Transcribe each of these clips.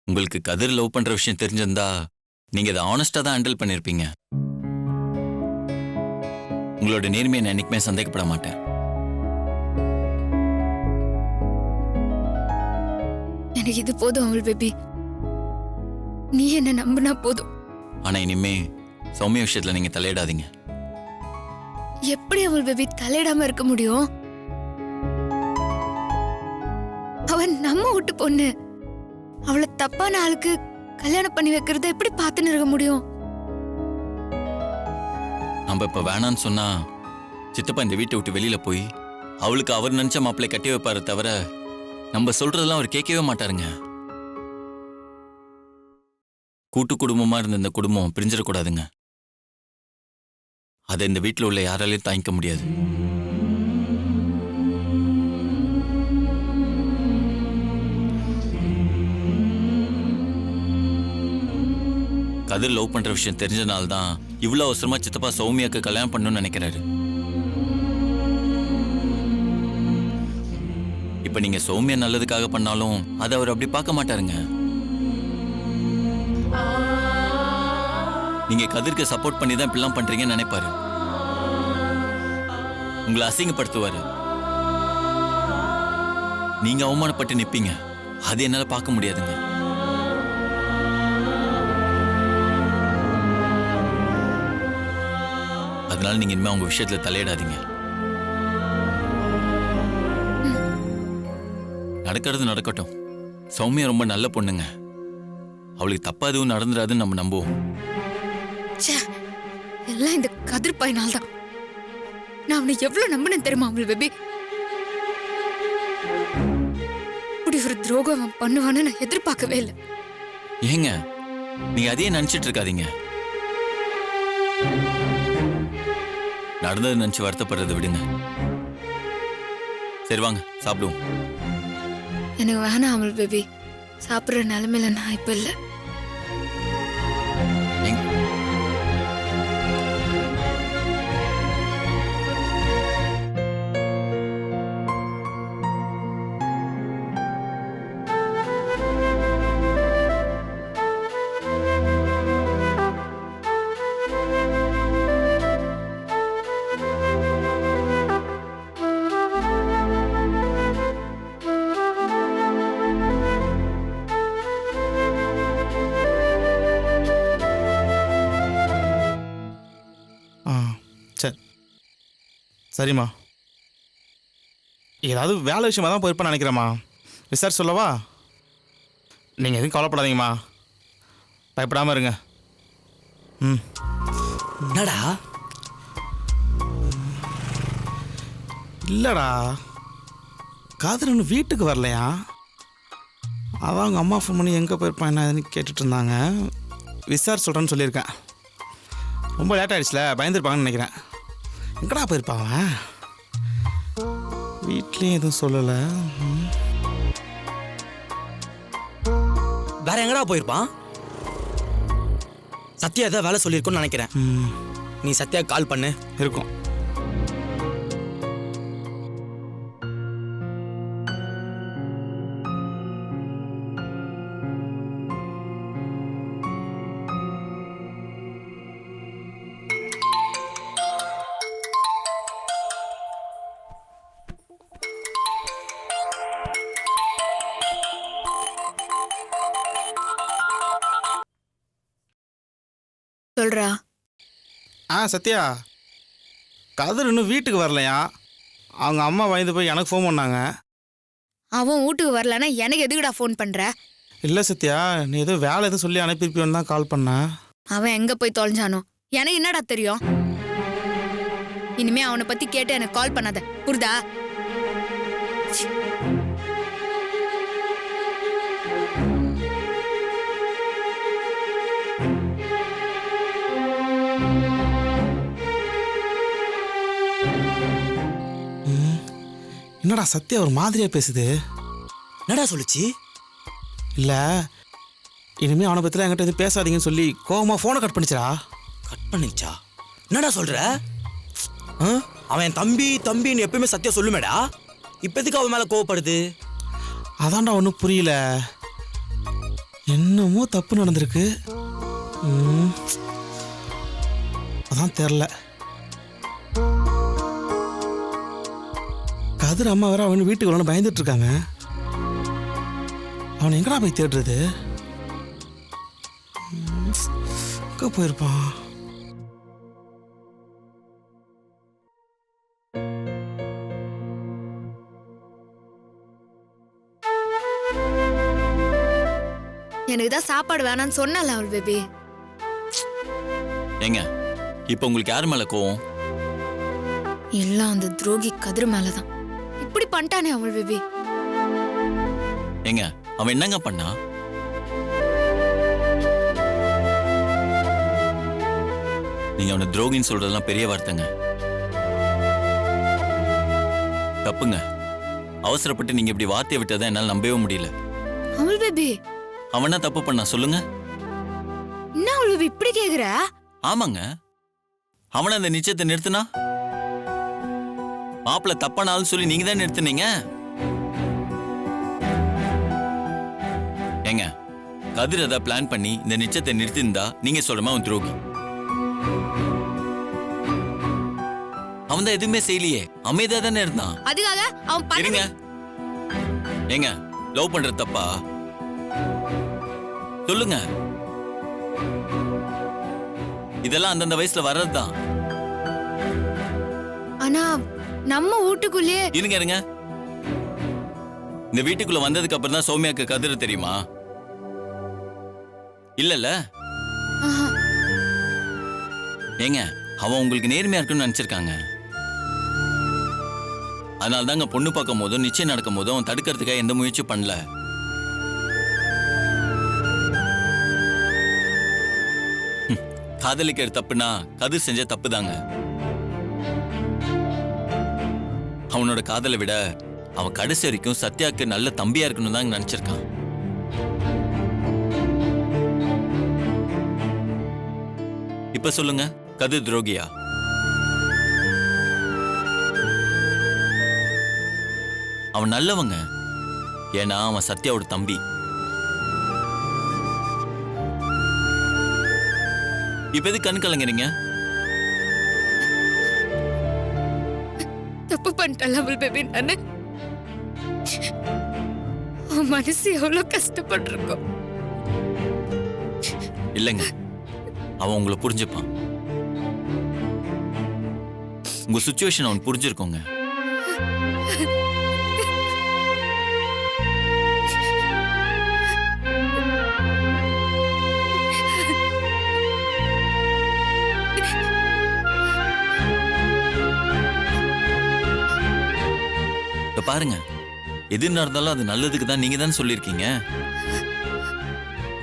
உங்களுக்கு கதிர் லவ் பண்ற விஷயம் தெரிஞ்சிருந்தா நீங்க அதை ஆனஸ்டா தான் ஹேண்டில் பண்ணிருப்பீங்க. உங்களோட நேர்மையை நான் என்னைக்குமே சந்தேகப்பட மாட்டேன். எனக்கு இது போதும் அமுல் பேபி. நீ என்ன நம்பினா போதும். ஆனா இனிமே சௌமியா விஷயத்துல நீங்க தலையிடாதீங்க. எப்படி அமுல் பேபி தலையிடாம இருக்க முடியும்? அவன் நம்ம வீட்டு பொண்ணு. அவளை தப்பான ஆளுக்கு கல்யாணம் பண்ணி வைக்கிறத எப்படி பார்த்துன்னு இருக்க முடியும்? நம்ம இப்ப வேணான்னு சொன்னா சித்தப்பா இந்த வீட்டை விட்டு வெளியில போய் அவளுக்கு அவர் நினைச்ச மாப்பிள்ளை கட்டி வைப்பாரு தவிர நம்ம சொல்றதெல்லாம் அவர் கேட்கவே மாட்டாருங்க. கூட்டு குடும்பமா இருந்த இந்த குடும்பம் பிரிஞ்சிடக்கூடாதுங்க. அதை இந்த வீட்டில் உள்ள யாராலையும் தாங்கிக்க முடியாது. கதிர் லவ் பண்ற விஷயம் தெரிஞ்சனால்தான் இவ்வளவு அவசரமா சித்தப்பா சௌமியாக்கு கல்யாணம் பண்ணணும்னு நினைக்கிறாரு. இப்ப நீங்க சௌமியா நல்லதுக்காக பண்ணாலும் அதை அவர் அப்படி பார்க்க மாட்டாருங்க. நீங்க கதிர்க்கு சப்போர்ட் பண்ணி தான் இப்படிலாம் பண்றீங்கன்னு நினைப்பாரு. உங்களை அசிங்கப்படுத்துவாரு. நீங்க அவமானப்பட்டு நிப்பீங்க. அது என்னால பார்க்க முடியாதுங்க. அதனால நீங்க இனிமே உங்க விஷயத்துல தலையிடாதீங்க. நடக்கிறது நடக்கட்டும். சௌமியா ரொம்ப நல்ல பொண்ணுங்க. அவளுக்கு தப்பா எதுவும் நடந்துடாதுன்னு நம்ம நம்புவோம். எல்லாம் இந்த கதிர் பையனால் தான். நான் அவனை எவ்வளவு நம்பினேன் தெரியுமா அமுல் பேபி? இப்படி ஒரு துரோகம் அவன் பண்ணுவான்னு நான் எதிர்பார்க்கவே இல்லை. ஏங்க நீங்க அதையே நினைச்சிட்டு இருக்காதீங்க. நடந்தது நினைச்சு வருத்தப்படுறதை விடுங்க. சரி வாங்க சாப்பிடுவோம். எனக்கு வேணாம் அமுல் பேபி. சாப்பிடுற நிலைமையில நான் இப்ப இல்லை. சரிம்மா, ஏதாவது வேலை விஷயமா தான் போயிருப்பேன்னு நினைக்கிறேம்மா. விசாரிச்சு சொல்லவா? நீங்கள் எதுவும் கவலைப்படாதீங்கம்மா, பயப்படாமல் இருங்க. ம். என்னடா? இல்லைடா, காதல் இன்னும் வீட்டுக்கு வரலையா? அதான் அவங்க அம்மா ஃபோன் பண்ணி எங்கே போயிருப்பான் என்ன ஏதுன்னு கேட்டுட்டு இருந்தாங்க. விசாரிச்சு சொல்கிறேன்னு சொல்லியிருக்கேன். ரொம்ப லேட் ஆகிடுச்சுல, பயந்துருப்பாங்கன்னு நினைக்கிறேன். எங்கடா போயிருப்பாங்க? வீட்லேயும் எதுவும் சொல்லலை. வேற எங்கடா போயிருப்பான்? சத்யா ஏதாவது வேலை சொல்லியிருக்குன்னு நினைக்கிறேன். நீ சத்யா கால் பண்ணு. இருக்கும். சொல்றா. சத்யா, கதிர் இன்னும் வீட்டுக்கு வரலையா? அவங்க அம்மா பயந்து போய் எனக்கு ஃபோன் பண்ணாங்க. அவன் வீட்டுக்கு வரலன்னா எனக்கு எதுக்குடா ஃபோன் பண்ற? இல்லை சத்யா, நீ ஏதோ வேலை எதுவும் சொல்லி அனுப்பியிருப்பியோன்னு தான் கால் பண்ணேன். அவன் எங்க போய் தொலைஞ்சானோ எனக்கு என்னடா தெரியும்? இனிமே அவனை பத்தி கேட்டு எனக்கு கால் பண்ணாத, புரியுதா? என்னடா சத்யா ஒரு மாதிரியா பேசுது? என்னடா சொல்லுச்சு? இல்லை, இனிமே அவனை பற்றிலாம் என்கிட்ட எதுவும் பேசாதீங்கன்னு சொல்லி கோவமா ஃபோனை கட் பண்ணிச்சா? கட் பண்ணிச்சா? என்னடா சொல்ற? அவன் தம்பி தம்பின்னு எப்பயுமே சத்யா சொல்லுமேடா. இப்ப எதுக்கு அவன் மேல கோவப்படுது? அதான்டா ஒன்றும் புரியல. என்னமோ தப்பு நடந்திருக்கு. அதான் தெரில. கதிர் அம்மா வேற அவன் வீட்டுக்கு வரணும் பயந்துட்டு இருக்காங்க. அவன் எங்கடா போய் தேடுறது? எங்க போயிருப்பான்? எனக்கு தான் சாப்பாடு வேணாம்னு சொன்னல அவள் பேபி. ஏங்க இப்போ உங்களுக்கு யார் மேல கோவம்? எல்லாம் அந்த துரோகி கதிர் மேலதான். இப்படி பண்ணிட்டானே அவள் பேபி. ஏங்க அவன் என்னங்க பண்ணா? நீங்க அவனை துரோகின்னு சொல்றதெல்லாம் பெரிய வார்த்தைங்க. தப்புங்க. அவசரப்பட்டு நீங்க இப்படி வார்த்தையை விட்டதை என்னால் நம்பவே முடியல. அவள் பேபி அவனா தப்பு பண்ணா சொல்லுங்க? என்ன அவள் பேபி இப்படி கேக்குற? ஆமாங்க. அவனை அந்த நிச்சயத்தை நிறுத்தினா மாப்பிள்ள தப்பானாலும் சொல்லி நீங்க தான் நிறுத்தினீங்க. ஏங்க கதிர் அதை பிளான் பண்ணி இந்த நிச்சயத்தை நிறுத்திருந்தா நீங்க சொல்றமா அவன் துரோகி. அவன் தான் எதுவுமே செய்யலையே, அமைதியா தானே இருந்தான். அதுக்காக அவன் இருங்க. ஏங்க லவ் பண்ற தப்பா சொல்லுங்க? இதெல்லாம் அந்தந்த வயசுல வர்றதுதான். ஆனா நம்ம வீட்டுக்குள்ளே இருங்க இருங்க. இந்த வீட்டுக்குள்ள வந்ததுக்கு அப்புறம் தான் சௌமியாக்கு கதிர தெரியுமா? இல்லல்ல. ஏங்க அவன் உங்களுக்கு நேர்மையா இருக்குன்னு நினைச்சிருக்காங்க. அதனால தாங்க பொண்ணு பார்க்கும் போதும் நிச்சயம் நடக்கும் போதும் அவன் தடுக்கிறதுக்காக எந்த முயற்சியும் பண்ணல. காதலிக்கிற தப்புனா கதிர் செஞ்ச தப்பு தாங்க. அவனோட காதலை விட அவன் கடைசி வரைக்கும் சத்யாக்கு நல்ல தம்பியா இருக்கணும் தான் நினைச்சிருக்கான். இப்ப சொல்லுங்க, கதிர் துரோகியா? அவன் நல்லவங்க. ஏன்னா அவன் சத்யாவோட தம்பி. இப்ப எது கண் கலங்குறீங்க? தப்பு பண்ணிட்டல அவள் பேபி. நானு அவன் மனசு எவ்வளவு கஷ்டப்பட்டிருக்கோம். இல்லைங்க, அவன் உங்களை புரிஞ்சுப்பான். உங்க சுச்சுவேஷன் அவன் புரிஞ்சிருக்கோங்க. பாருங்க, எது நடந்தாலும் அது நல்லதுக்கு தான் நீங்க தான் சொல்லிருக்கீங்க.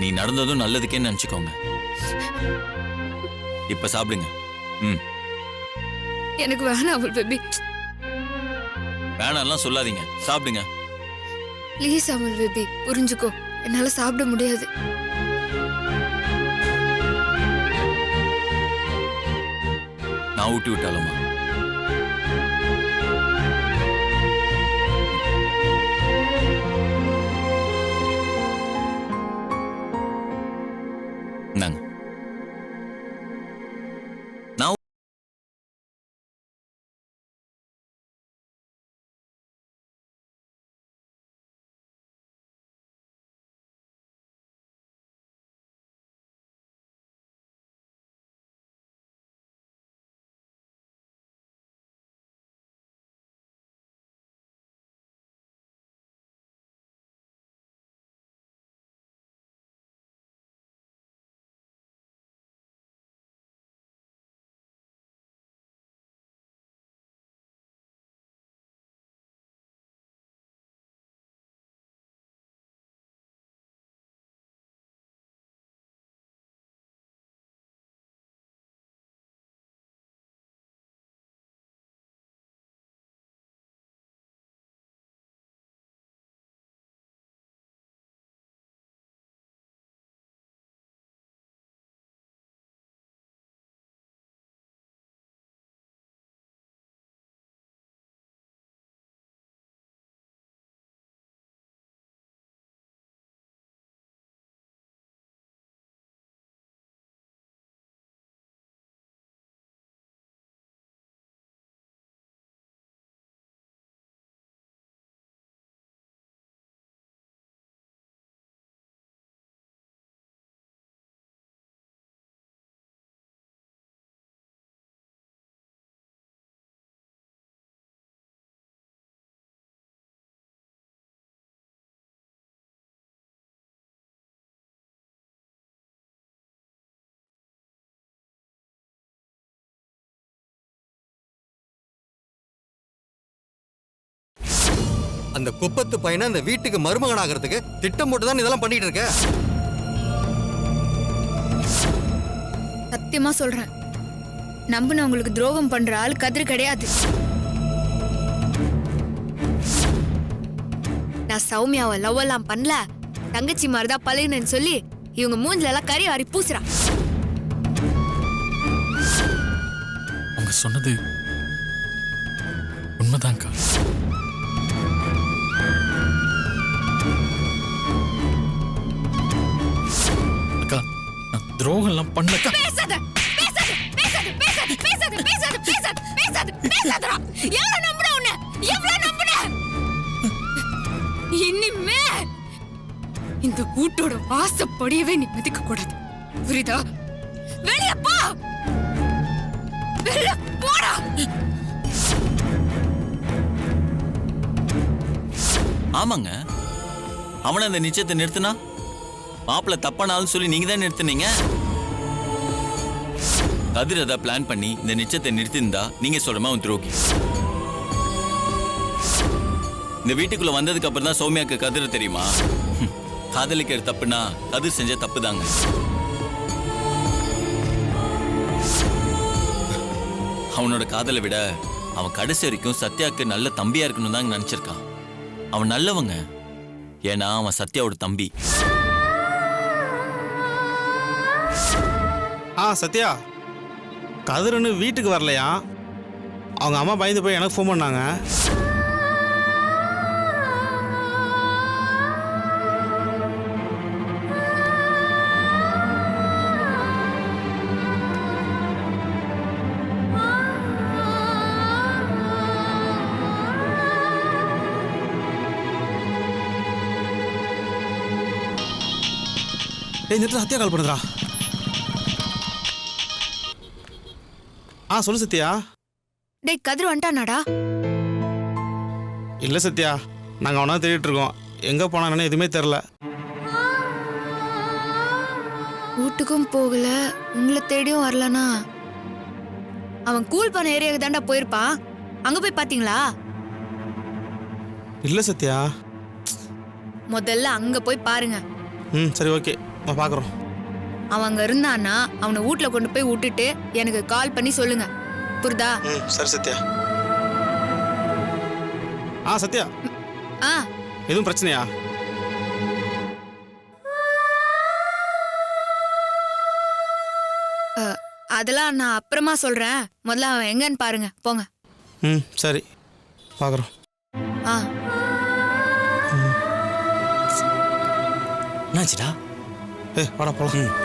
நீ நடந்ததும் நல்லதுக்கே நினைச்சுக்கோங்க. இப்ப சாப்பிடுங்க. எனக்கு வேணாம் அவள் பேபி. வேணாம்லாம் சொல்லாதீங்க, சாப்பிடுங்க. ப்ளீஸ் அவள் பேபி புரிஞ்சுக்கோ. என்னால சாப்பிட முடியாது. நான் ஊட்டி விட்டாலுமா? இந்தாங்க. அந்த குப்பத்து பையனை அந்த வீட்டுக்கு மருமகன் ஆகிறதுக்கு திட்டம் போட்டு தான் இதெல்லாம் பண்ணிட்டு இருக்க. சத்தியமா சொல்றேன், நம்பினவங்களுக்கு துரோகம் பண்ற ஆள் கதிர் கிடையாது. நான் சௌமியாவை லவ் எல்லாம் பண்ணல, தங்கச்சி மாதிரிதான் பழகுனேன்னு சொல்லி இவங்க மூஞ்சில எல்லாம் கறி வாரி பூசுறா. அவங்க சொன்னது உண்மைதான்க்கா. அக்கா, நான் துரோகம் எல்லாம் பண்ணலக்கா. பேசாத பேசாத பேசாத பேசாத பேசாத பேசாத பேசாத பேசாத பேசாதடா. எவ்வளவு நம்புற உன்னை, எவ்வளவு நம்புற? இனிமே இந்த வீட்டோட வாசப்படியவே நீ மிதிக்க கூடாது, புரியுதா? வெளிய போ, வெளிய போடா. ஆமாங்க, அவனை அந்த நிச்சயத்தை நிறுத்தினா மாப்பிள்ள தப்பானாலும் சொல்லி நீங்க தான் நிறுத்தினீங்க. கதிர் அதை பிளான் பண்ணி இந்த நிச்சயத்தை நிறுத்திருந்தா நீங்க சொல்றமா அவன் துரோகி. இந்த வீட்டுக்குள்ள வந்ததுக்கு அப்புறம் தான் சௌமியாக்கு கதிர் தெரியுமா? காதலிக்கிற தப்புனா கதிர் செஞ்ச தப்பு தாங்க. அவனோட காதலை விட அவன் கடைசி வரைக்கும் சத்யாவுக்கு நல்ல தம்பியா இருக்கணும் தான் நினைச்சிருக்கான். அவன் நல்லவங்க, ஏன்னா அவன் சத்யாவோட தம்பி. சத்யா, கதிரன்னு வீட்டுக்கு வரலையா? அவங்க அம்மா பயந்து போய் எனக்கு ஃபோன் பண்ணாங்க. டேய், இந்த சத்யா கால் பண்ணுறா. சொல்லு சத்யா. டேய், கதிர் வந்துட்டானாடா? இல்லை சத்யா, நாங்கள் அவனா தேடிட்டு இருக்கோம். எங்கே போனான்னு எதுவுமே தெரில. வீட்டுக்கும் போகல, உங்களை தேடியும் வரலனா அவன் கூல் பண்ண ஏரியாவுக்கு தாண்டா போயிருப்பான். அங்க போய் பாத்தீங்களா? இல்லை சத்யா. முதல்ல அங்க போய் பாருங்க. சரி, ஓகே, நான் பார்க்குறோம். அவன் அங்க இருந்தான்னா அவனை வீட்டுல கொண்டு போய் விட்டுட்டு எனக்கு கால் பண்ணி சொல்லுங்க, புரியுதா? சரி சத்யா. சத்யா, எதுவும் பிரச்சனையா? அதெல்லாம் நான் அப்புறமா சொல்றேன். முதல்ல அவன் எங்கன்னு பாருங்க, போங்க. சரி, பார்க்குறோம். என்னாச்சுடா? வாடா போலாம்.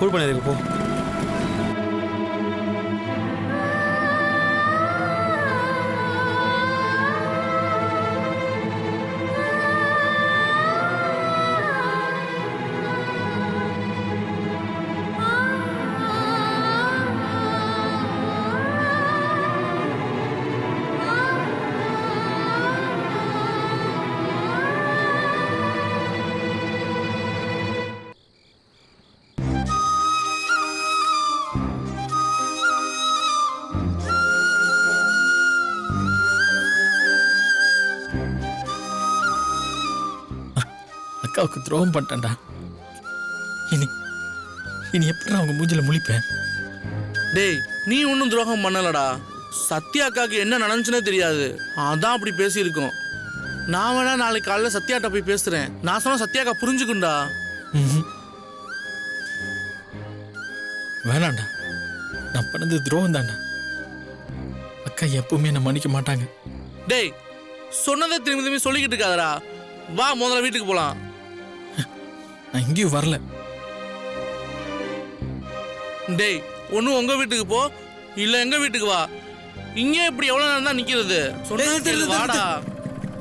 கூல் பண்ணிருக்கு, போ. அக்காவுக்கு துரோகம் பண்ணிட்டேன்டா. இனி எப்படி அவங்க மூஞ்சில முழிப்பேன்? டேய், நீ ஒன்றும் துரோகம் பண்ணலடா. சத்யா அக்காவுக்கு என்ன நடந்துச்சுன்னே தெரியாது, அதான் அப்படி பேசியிருக்கோம். நான் வேணா நாளைக்கு காலையில் சத்யாட்ட போய் பேசுறேன். நான் சொன்ன சத்யா அக்கா புரிஞ்சுக்குண்டா. வேணாண்டா, நான் பண்ணது துரோகம் தாண்டா. அக்கா எப்பவுமே என்ன மன்னிக்க மாட்டாங்க. டேய், சொன்னதை திரும்பி திரும்பி சொல்லிக்கிட்டு இருக்காதடா. வா, முதல்ல வீட்டுக்கு போலாம். நான் எங்கேயும் வரல. டேய், ஒன்னும் உங்க வீட்டுக்கு போ, இல்ல எங்க வீட்டுக்கு வா. இங்கே இப்படி எவ்வளவு நேரம் தான் நிக்கிறது? சொன்னது வாடா.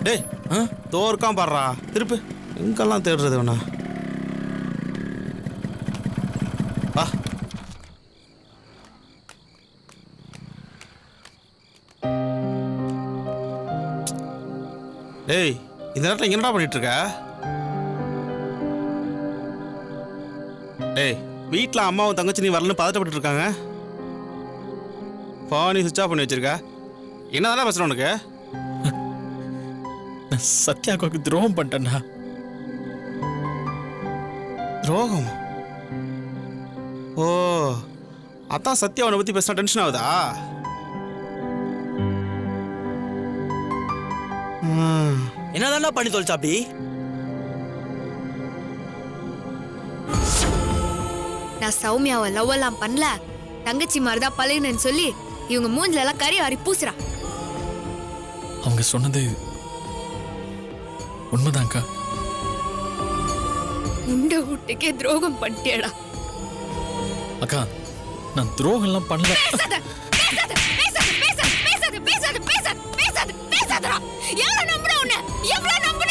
டேய், தோற்கான் பாடுறா. திருப்பு. எங்கெல்லாம் தேடுறது வேணா? வா. டேய், இந்த நேரத்தில் என்னடா பண்ணிட்டு இருக்க? டேய், வீட்டில் அம்மாவும் தங்கச்சி நீ வரலன்னு பதட்டப்பட்டு இருக்காங்க. ஃபோனி சுவிட்ச் ஆஃப் பண்ணி வச்சிருக்க. என்னதானே பிரச்சனை உனக்கு? நான் சத்யாவுக்கு துரோகம் பண்ணிட்டேன்டா. துரோகம்? ஓ, அதான் சத்யா அவனை பற்றி பேசினா டென்ஷன் ஆகுதா? என்னதான்டா பண்ணி தொலைச்சா அப்படி? நான் சௌமியாவை லவ் எல்லாம் பண்ணல, தங்கச்சி மாதிரிதான் பழகுனேன்னு சொல்லி இவங்க மூஞ்சில எல்லாம் கறி வாரி பூசுறா. அவங்க சொன்னது உண்மைதான்க்கா. உண்ட வீட்டுக்கே துரோகம் பண்ணிட்டேடா. அக்கா, நான் துரோகம் எல்லாம் பண்ணல. பேசாத, பேசாத, பேசாத, பேசாத, பேசாத, பேசாத, பேசாத, பேசாத, பேசாதடா. எவ்வளவு நம்புன உன்னை? எவ்வளவு நம்புன?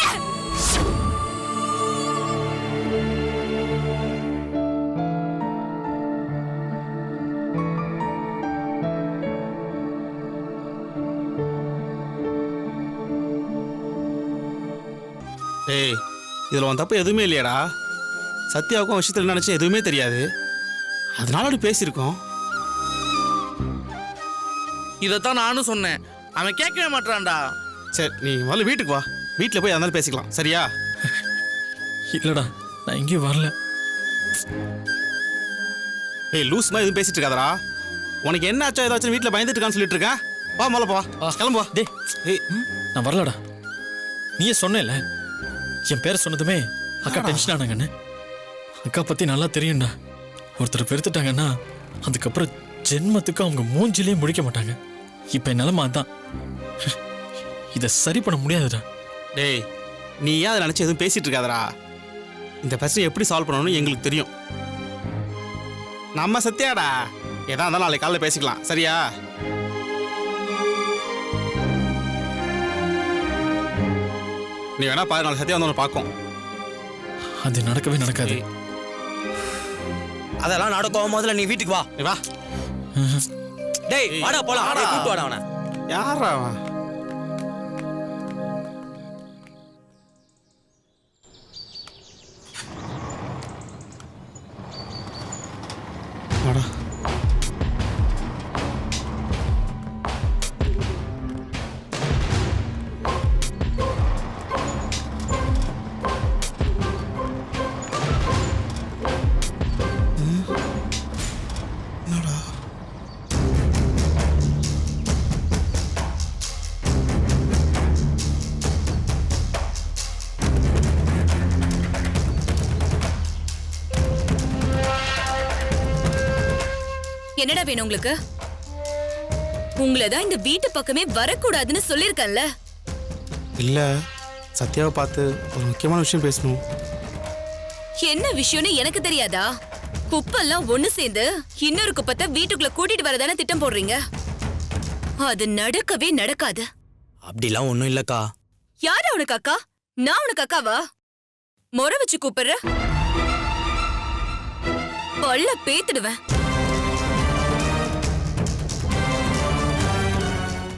ஏய், இதில் உன் தப்பு எதுவுமே இல்லையாடா. சத்யாவுக்கும் விஷயத்தில் நினச்சி எதுவுமே தெரியாது, அதனால அப்படி பேசியிருக்கோம். இதைத்தான் நானும் சொன்னேன், அவன் கேட்கவே மாட்டான்டா. சரி, நீ முதல்ல வீட்டுக்கு வா, வீட்டில் போய் அதனால பேசிக்கலாம், சரியா? இல்லடா, நான் எங்கேயும் வரல. ஏய், லூஸ் மாதிரி எதுவும் பேசிட்டு இருக்காதடா. உனக்கு என்ன ஆச்சோ ஏதாச்சும் வீட்டில் பயந்துட்டு இருக்கான்னு சொல்லிட்டு இருக்கேன். வா முதல்ல போ, கிளம்பு. டேய், ஏய், நான் வரலடா. நீயே சொன்னேல, என் பேரை சொன்னதுமே அக்கா டென்ஷன் ஆனாங்கன்னு. அக்கா பத்தி நல்லா தெரியும்டா. ஒருத்தர் பெருத்துட்டாங்கன்னா அதுக்கப்புறம் ஜென்மத்துக்கு அவங்க மூஞ்சிலே முடிக்க மாட்டாங்க. இப்ப என் நிலைமை அதான். இதை சரி பண்ண முடியாதுடா. டேய், நீ ஏன் அதை நினச்சி எதுவும் பேசிட்டு இருக்காதடா. இந்த பிரச்சனை எப்படி சால்வ் பண்ணணும்னு எங்களுக்கு தெரியும். நம்ம சத்யாடா, எதா இருந்தாலும் நாளைக்கு காலையில் பேசிக்கலாம், சரியா? நீ வேணா பாரு, நாளைக்கு சத்யா வந்து பார்க்கும். அது நடக்கவே நடக்காது. அதெல்லாம் நடக்கும். முதல்ல நீ வீட்டுக்கு வா. நீ வா. டேய் வாடா போலாம். வாடா. டேய் கூட்டு வாடா அவனை. யாரா அவன்? வாடா. என்னடா வேணும் உங்களுக்கு? உங்களை தான் இந்த வீட்டு பக்கமே வரக்கூடாதுன்னு சொல்லிருக்கேன்ல. இல்லை, சத்யாவை பார்த்து ஒரு முக்கியமான விஷயம் பேசணும். என்ன விஷயம்னு எனக்கு தெரியாதா? குப்பெல்லாம் ஒண்ணு சேர்ந்து இன்னொரு குப்பத்தை வீட்டுக்குள்ள கூட்டிட்டு வரதானே திட்டம் போடுறீங்க. அது நடக்கவே நடக்காது. அப்படிலாம் ஒண்ணும் இல்லக்கா. யாரு உனக்கு அக்கா? நான் உனக்கு அக்காவா? முறை வச்சு கூப்பிடுற? பல்ல பேத்துடுவேன்.